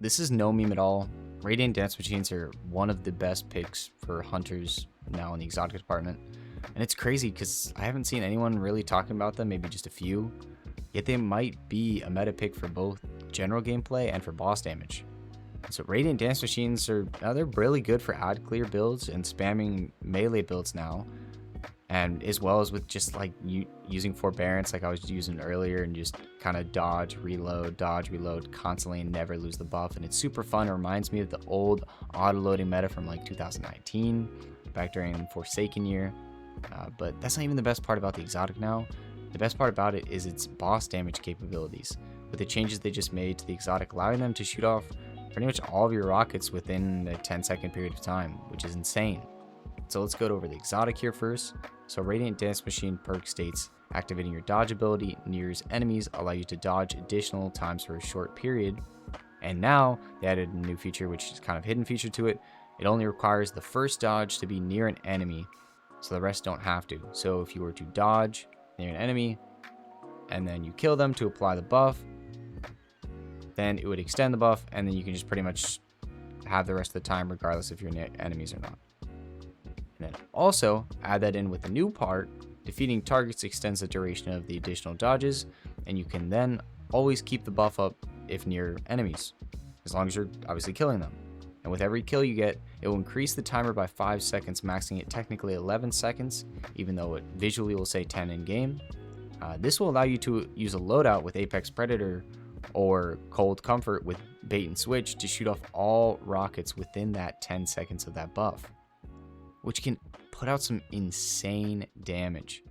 this is no meme at all. Radiant Dance Machines are one of the best picks for hunters now in the exotic department. And it's crazy because I haven't seen anyone really talking about them, maybe just a few. Yet they might be a meta pick for both general gameplay and for boss damage. So Radiant Dance Machines are they're really good for ad clear builds and spamming melee builds now. And as well as with just like using forbearance like I was using earlier and just kind of dodge, reload, constantly and never lose the buff. And it's super fun. It reminds me of the old auto-loading meta from like 2019, back during Forsaken year. But that's not even the best part about the exotic now. The best part about it is its boss damage capabilities. With the changes they just made to the exotic, allowing them to shoot off pretty much all of your rockets within a 10-second period of time, which is insane. So let's go over the exotic here first. So Radiant Dance Machine perk states, activating your dodge ability near enemies allow you to dodge additional times for a short period. And now they added a new feature, which is kind of hidden feature to it. It only requires the first dodge to be near an enemy, so the rest don't have to. So if you were to dodge near an enemy and then you kill them to apply the buff, then it would extend the buff, and then you can just pretty much have the rest of the time regardless if you're near enemies or not. And then also add that in with the new part, defeating targets extends the duration of the additional dodges, and you can then always keep the buff up if near enemies, as long as you're obviously killing them. And with every kill you get, it will increase the timer by 5 seconds, maxing it technically 11 seconds, even though it visually will say 10 in game. This will allow you to use a loadout with Apex Predator or Cold Comfort with Bait and Switch to shoot off all rockets within that 10 seconds of that buff, which can put out some insane damage.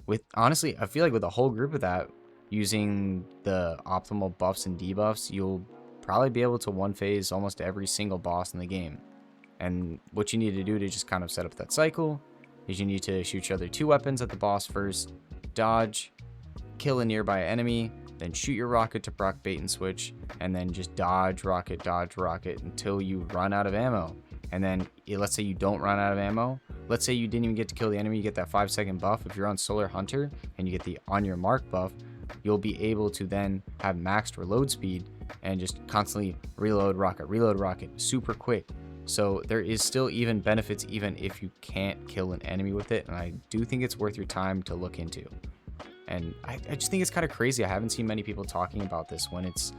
With honestly, I feel like with a whole group of that, using the optimal buffs and debuffs, you'll probably be able to one phase almost every single boss in the game. And what you need to do to just kind of set up that cycle is you need to shoot each other 2 weapons at the boss first, dodge, kill a nearby enemy, then shoot your rocket to proc Bait and Switch, and then just dodge rocket until you run out of ammo. And then let's say you don't run out of ammo. Let's say you didn't even get to kill the enemy, you get that 5-second buff. If you're on Solar Hunter and you get the on your mark buff, you'll be able to then have maxed reload speed and just constantly reload rocket super quick. So there is still even benefits even if you can't kill an enemy with it, and I do think it's worth your time to look into. And I just think it's kind of crazy. I haven't seen many people talking about this when it's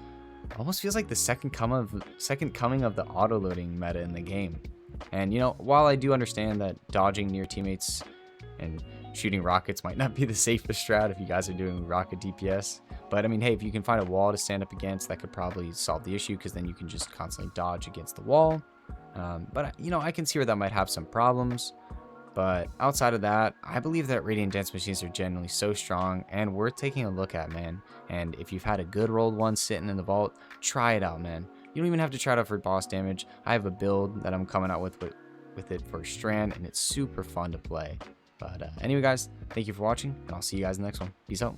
almost feels like the second coming of the auto-loading meta in the game. And you know, while I do understand that dodging near teammates and shooting rockets might not be the safest strat if you guys are doing rocket DPS, but I mean, hey, if you can find a wall to stand up against, that could probably solve the issue, because then you can just constantly dodge against the wall. But you know, I can see where that might have some problems. But outside of that, I believe that Radiant Dance Machines are generally so strong and worth taking a look at, man. And if you've had a good rolled one sitting in the vault, try it out, man. You don't even have to try it out for boss damage. I have a build that I'm coming out with it for Strand, and it's super fun to play. But anyway, guys, thank you for watching, and I'll see you guys in the next one. Peace out.